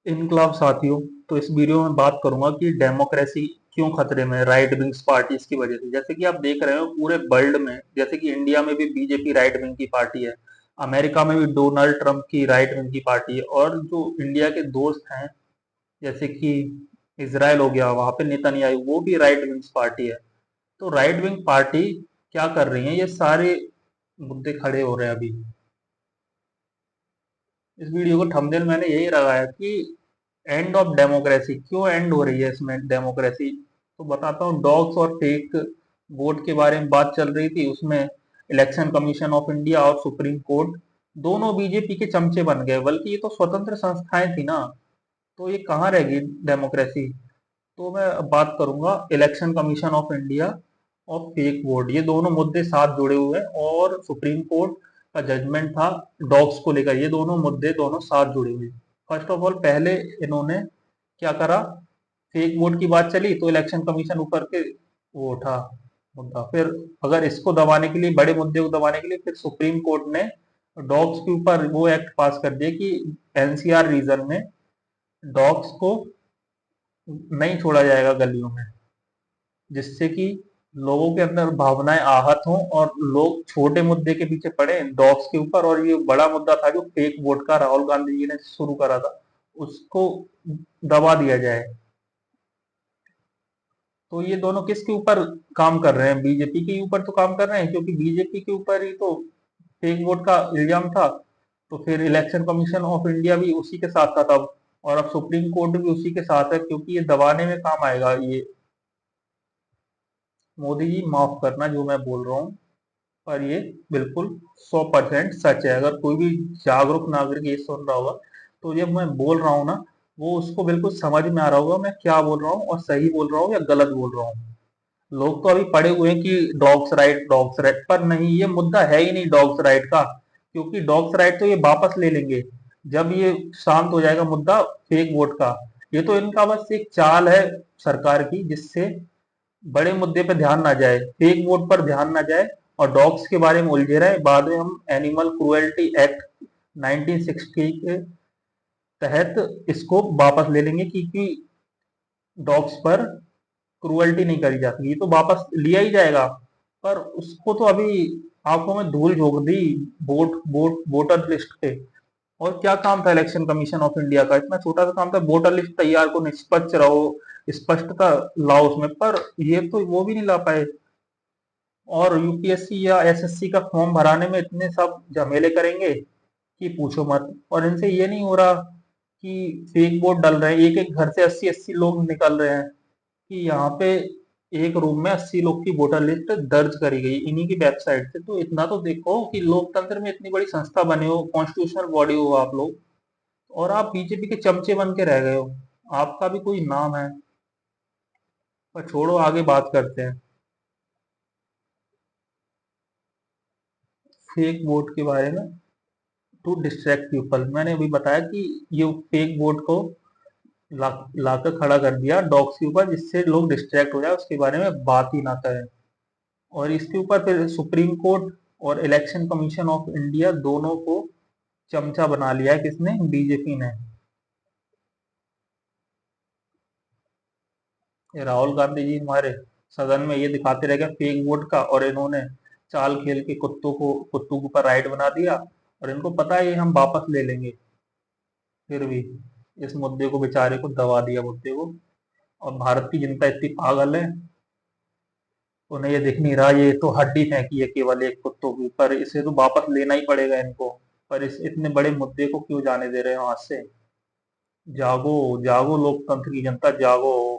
इनकलाब साथियों, तो इस वीडियो में बात करूंगा कि डेमोक्रेसी क्यों खतरे में है राइट विंग्स पार्टीज की वजह से। जैसे कि आप देख रहे हो पूरे वर्ल्ड में, जैसे कि इंडिया में भी बीजेपी राइट विंग की पार्टी है, अमेरिका में भी डोनाल्ड ट्रंप की राइट विंग की पार्टी है, और जो इंडिया के दोस्त हैं जैसे कि इसराइल हो गया, वहां पे नेतन्याहू, वो भी राइट विंग्स पार्टी है। तो राइट विंग पार्टी क्या कर रही है, ये सारे मुद्दे खड़े हो रहे हैं अभी। इस वीडियो को थंबनेल मैंने यही लगाया कि एंड ऑफ डेमोक्रेसी, क्यों एंड हो रही है इसमें डेमोक्रेसी। तो बताता हूँ। डॉग्स और फेक वोट के बारे में बात चल रही थी, उसमें इलेक्शन कमीशन ऑफ इंडिया और सुप्रीम कोर्ट दोनों बीजेपी के चमचे बन गए। बल्कि ये तो स्वतंत्र संस्थाएं थी ना, तो ये कहाँ रहेगी डेमोक्रेसी। तो मैं अब बात करूंगा इलेक्शन कमीशन ऑफ इंडिया और फेक वोट, ये दोनों मुद्दे साथ जुड़े हुए हैं, और सुप्रीम कोर्ट का जजमेंट था डॉग्स को लेकर, ये दोनों मुद्दे दोनों साथ जुड़े हुए हैं। फर्स्ट ऑफ ऑल पहले इन्होंने क्या करा, फेक वोट की बात चली तो इलेक्शन कमीशन ऊपर के वो उठा मुद्दा। फिर अगर इसको दबाने के लिए, बड़े मुद्दे को दबाने के लिए, फिर सुप्रीम कोर्ट ने डॉग्स के ऊपर वो एक्ट पास कर दिया कि एनसीआर रीजन में डॉग्स को नहीं छोड़ा जाएगा गलियों में, जिससे कि लोगों के अंदर भावनाएं आहत हों और लोग छोटे मुद्दे के पीछे पड़े डॉग्स के ऊपर। और ये बड़ा मुद्दा था जो फेक वोट का राहुल गांधी जी ने शुरू करा था, उसको दबा दिया जाए। तो ये दोनों किसके ऊपर काम कर रहे हैं, बीजेपी के ऊपर तो काम कर रहे हैं, क्योंकि बीजेपी के ऊपर ही तो फेक वोट का इल्जाम था। तो फिर इलेक्शन कमीशन ऑफ इंडिया भी उसी के साथ था तब, और अब सुप्रीम कोर्ट भी उसी के साथ है, क्योंकि ये दबाने में काम आएगा ये। मोदी जी माफ करना जो मैं बोल रहा हूँ, पर ये बिल्कुल 100% सच है। अगर कोई भी जागरूक नागरिक ये सुन रहा होगा, तो ये मैं बोल रहा हूँ ना, वो उसको बिल्कुल समझ में आ रहा होगा मैं क्या बोल रहा हूँ, और सही बोल रहा हूँ या गलत बोल रहा हूँ। लोग तो अभी पड़े हुए हैं कि डॉग्स राइट, पर नहीं, ये मुद्दा है ही नहीं डॉग्स राइट का। क्योंकि डॉग्स राइट तो ये वापस ले लेंगे जब ये शांत हो जाएगा मुद्दा फेक वोट का। ये तो इनका बस एक चाल है सरकार की, जिससे बड़े मुद्दे पे ध्यान ना जाए, फेक वोट पर ध्यान ना जाए, और डॉग्स के बारे में उलझे रहे। बाद में हम एनिमल क्रुएल्टी एक्ट 1960 के तहत इसको वापस ले लेंगे, क्योंकि डॉग्स पर क्रुएल्टी नहीं करी जाती, ये तो वापस लिया ही जाएगा। पर उसको तो अभी आंखों में धूल झोंक दी वोटर लिस्ट पे। और क्या काम था इलेक्शन कमीशन ऑफ इंडिया का, इतना छोटा सा काम था, वोटर लिस्ट तैयार को, निष्पक्ष रहो, स्पष्टता लाओ उसमें, पर ये तो वो भी नहीं ला पाए। और यूपीएससी या एसएससी का फॉर्म भराने में इतने सब झमेले करेंगे कि पूछो मत। और इनसे ये नहीं हो रहा कि फेक वोट डल रहे हैं, एक एक घर से 80-80 लोग निकल रहे हैं, कि यहाँ पे एक रूम में 80 लोग की वोटर लिस्ट दर्ज करी गई इन्हीं की वेबसाइट से। तो इतना तो देखो कि लोकतंत्र में इतनी बड़ी संस्था बने हो, कॉन्स्टिट्यूशनल बॉडी हो आप लोग, और आप बीजेपी के चमचे बन के रह गए हो। आपका भी कोई नाम है। पर छोड़ो, आगे बात करते हैं फेक वोट के बारे में। टू डिस्ट्रैक्ट पीपल, मैंने अभी बताया कि ये फेक वोट को लाकर खड़ा कर दिया डॉग्स के ऊपर, जिससे लोग डिस्ट्रैक्ट हो जाए, उसके बारे में बात ही ना करें। और इसके ऊपर फिर सुप्रीम कोर्ट और इलेक्शन कमीशन ऑफ इंडिया दोनों को चमचा बना लिया है, किसने, बीजेपी ने। ये राहुल गांधी जी हमारे सदन में ये दिखाते रह गए फेक वोट का, और इन्होंने चाल खेल के कुत्तों के ऊपर राइट बना दिया, और इनको पता है ये हम वापस ले लेंगे। फिर भी इस मुद्दे को, बेचारे को दबा दिया मुद्दे को। और भारत की जनता इतनी पागल है, उन्हें ये दिख नहीं रहा, ये तो हड्डी फेंकी है केवल एक कुत्तों के ऊपर, इसे तो वापस लेना ही पड़ेगा इनको। पर इस इतने बड़े मुद्दे को क्यों जाने दे रहे हो हाथ से। जागो, जागो लोकतंत्र की जनता, जागो।